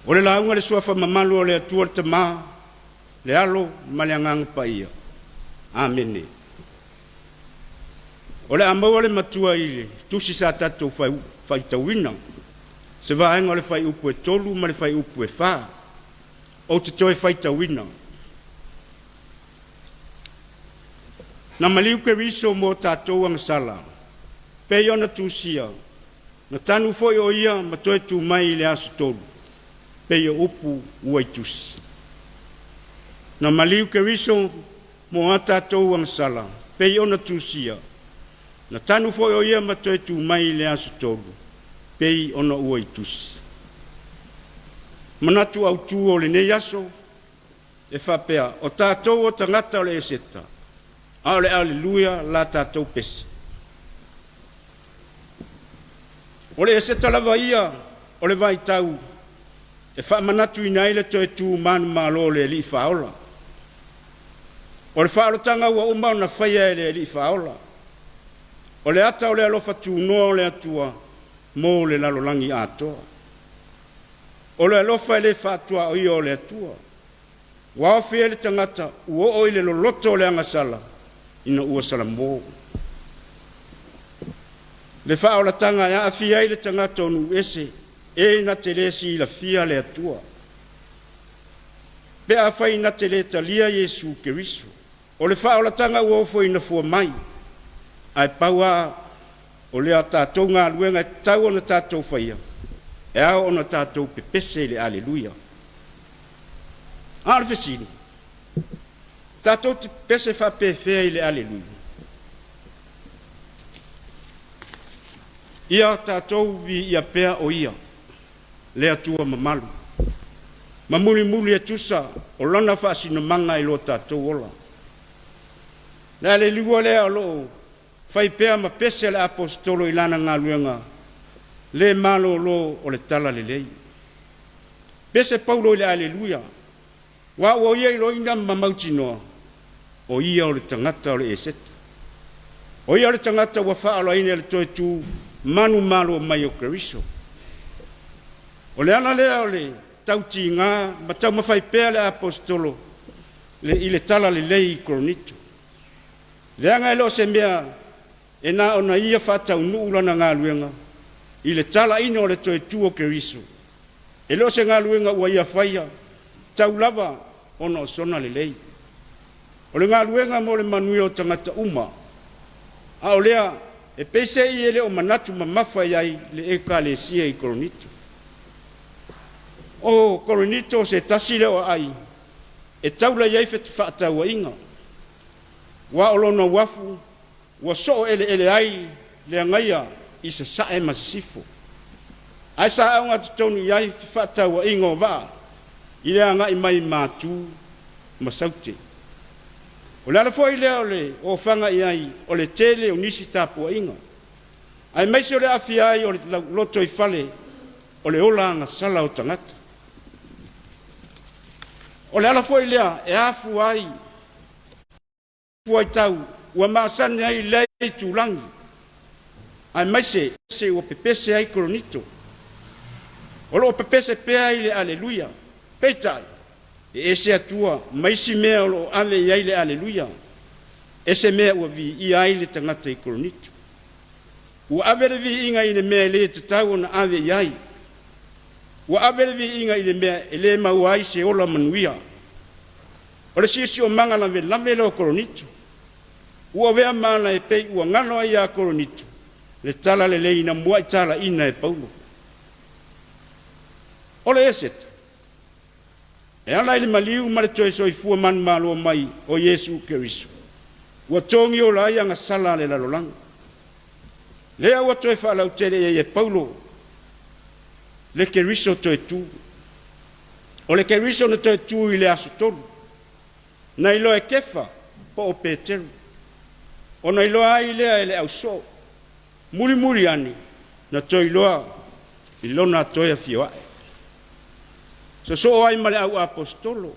O le launga le suafa mamalu o le atua te maa, le alo ma le angang pa ia. Amene. O le amaua le matua ile, tusi sa tatou fai tauina. Se vaenga o le fai upu e tolu, ma le fai upu e wha. O te toe fai tauina. Na maliu ke riso mo tatou ang sala. Pei ona tusia. Na tanu foi o ia, ma toe tu mai le asu tolu. Pei o upu uai tusi. Na maliu ke riso mo tatou ang sala. Pei ona tusia. Na tanu foi o ia, ma toe tu mai le asu tolu. Pei ona uai tusi. Manatu au tu o le ne yaso. E whapea, o tatou o tangata o le eseta. Ale aleluia la tatou pesi. O le eseta lava ia, o le vai tau. E whamanatu ina ile to e tu manu malo le li faola. O le whaarotanga ua umau na whaia e le li faola. O le ata o le alofa tu noa o le atua, mo le lalolangi atoa. O le alofa e le whaatua o ia o le atua. Wa ofia le tangata, ua o ile loloto o le angasala, ina ua salamo. Le whaolatanga e awhia ile tangata o nu ese, e na te lesi la fia le atua. Pe a whai na te le talia Yesu Keriso. O le whaolatanga ua ofo ina fua mai. Ai paua o le a tātou ngā luenga e tau ona tātou whaia. E au ona tātou pepese le aleluia. Ale fesini. Tātou te pese whapewhea i le aleluia. Ia tātou vi ia pea o ia. Le atua mamalu. Mamuli muli e tusa o lana whaasina manga i lo tātou ola. Le aleluia le alo fai pea ma pese le apostolo i lana ngā luenga. Le malo lo o le tala le lei. Pese paulo i le aleluia. Wa o ia i lo ina mamauti noa. O ia o le tangata o le eseta. O ia o le tangata wa whaala ina le toe tu manu malo mai o Keriso. O le ana lea o le tauti ngā, ma tau mawhai pea le apostolo i le tala le lei i Koronito. Le anga e lo se mea e na ona ia whatau nuulana ngā luenga i le tala ina o le toe tu o Keriso. E lo se ngā luenga ua ia whaia tau lava ona o sona le lei. O le ngā luenga mo le manui o tangata uma. A o lea e pese i ele o manatu mamafa iai le ekalesia i Koronito. O Koronito se tasi leo ai. E taula iai fete whaataua inga. Wa olona wafu, wa so ele ai le angaia i se sae masisifo. Ai sa aunga tutonu iai whaataua inga o waa. I le angai mai mātū masaute. O le alafo i leo le o whanga iai o le tele o nisi tāpua inga. Ai maise o le afi ai o le loto i fale o le ola anga sala o tangata. O le alafo i lea e afu ai fuai tau ua maasane ai lei tūlangi. Ai maise se ua pepese ai Koronito. O lo pepese pea i le aleluia. Peitai, e ese atua, maisi mea o lo ave iai le aleluia. Ese mea ua vi i ai le tangata i Koronito. Ua ave le vi inga i le mea le te tau o na ave iai. Ua ave le vi inga i le mea e le mau ai se ola manuia. O le sisi o manga lave lave leo Koronito. Ua vea mana e pei ua ngano ai a Koronito. Le tala le leina mua i tala ina e paulo. O le eseta. E ala ili maliu ma le toe soifua manu malo mai o Yesu Keriso. Ua tongi o lai anga sala le lalolanga. Lea ua toe whaalau tere e Paulo. Le Keriso toe tu. O le Keriso na toe tu i le aso tolu. Na ilo e kefa po o Peteru. O na ilo ai lea e le au so. Muri muri ani na toe iloa ilona toe a fioae. So ai male au apostolo.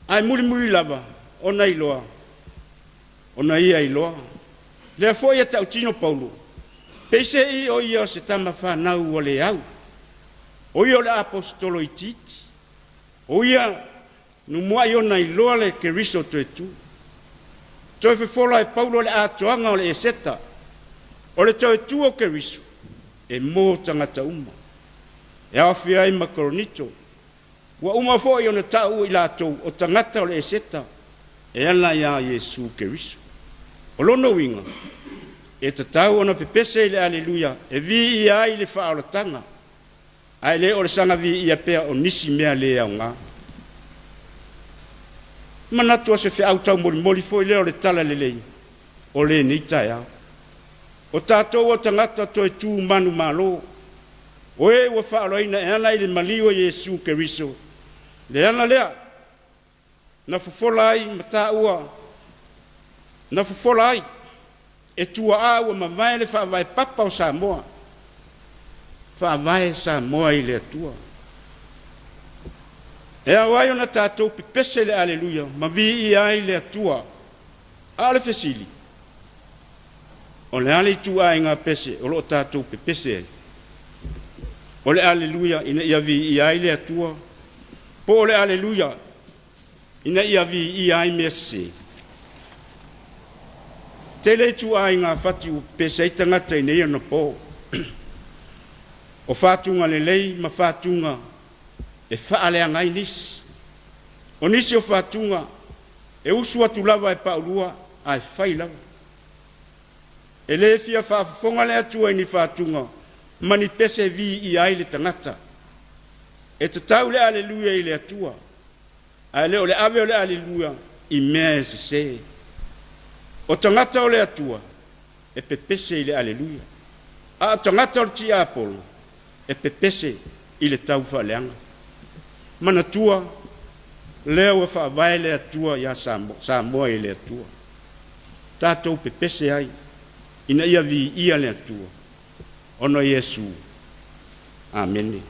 Ai muri lava ona iloa. Ona ia iloa. Le foi ata utino Paulo. Pese I o ia se tama fa nau o le au. O ia o le apostolo i titi. O ia nu mua i ona i loa le ke riso to e tu. Toi fe fola e paulo le atoanga o le eseta. O le tau e tu o ke riso. E mō tangata uma. E awhia i makaronito. Wa uma fo i ona tau i lātou o tangata o le eseta. E ana ia Yesu ke riso. O lono winga. E ta tau ona pepese i le aleluia. E vi i ai le whaalatanga. Ai le o le sanga vi i a pea o nisi mea le au ngā. Manatua se fe au tau mori fo i leo le tala le lei. O le ni tai au. O tātou o tangata to e tū manu malo. O e ua whaaloina e ana i le maliwa Yesu ke riso. Le ana lea. Na fufola ai mata ua. Na fufola ai. E tua a ua mamae le whaavai papa o Samoa. Whaavai Samoa i le atua. E awai ona tātou pepese le aleluia, ma vi i ai le atua, ale fesili. O le ale tu ai ngā pese, o lo tātou pepese ai. O le aleluia, ina ia vi i ai le atua, po o le aleluia, ina ia vi i ai mea se. Te le tu ai ngā fati u pese i tangata i nei ana po. O whātunga le lei, ma whātunga e whaale angai nisi. O nisi o whātunga, e usu atu lava e paurua, ai whai lava. E le fia whaafonga le atua ni whātunga, mani pese vi i ai le tangata. E te tau le aleluia i le atua. Ai le o le ave o le aleluia, i mea e se. O tangata o le atua, e pepese i le aleluia. A tangata o le ti apolo, e pepese i le tau whaaleanga. Mana tua, leo e whaavai le atua ia Samoa i le atua. Tātou pepese ai, ina ia vi ia le atua. Ono Yesu. Amen.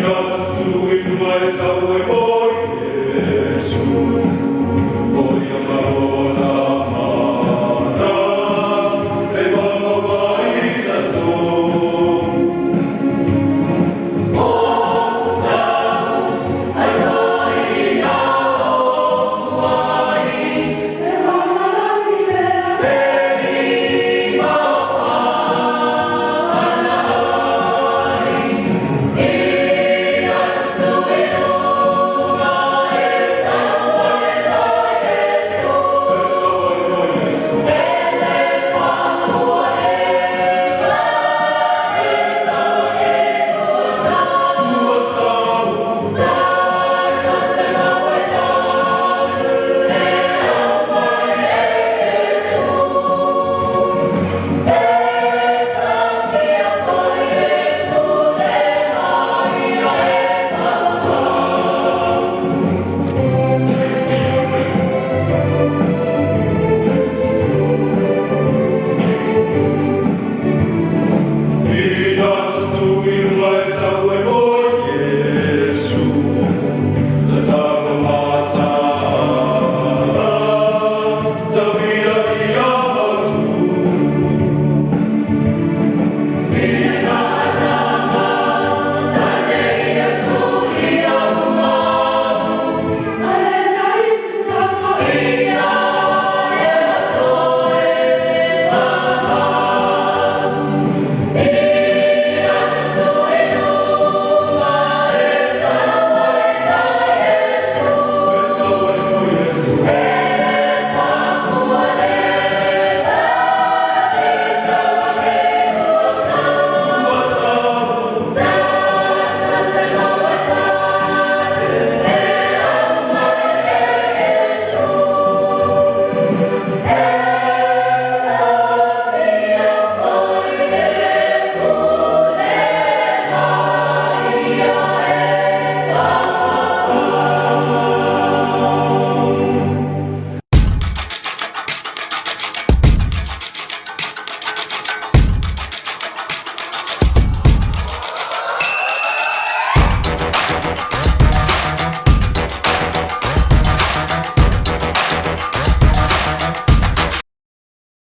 Not to invite our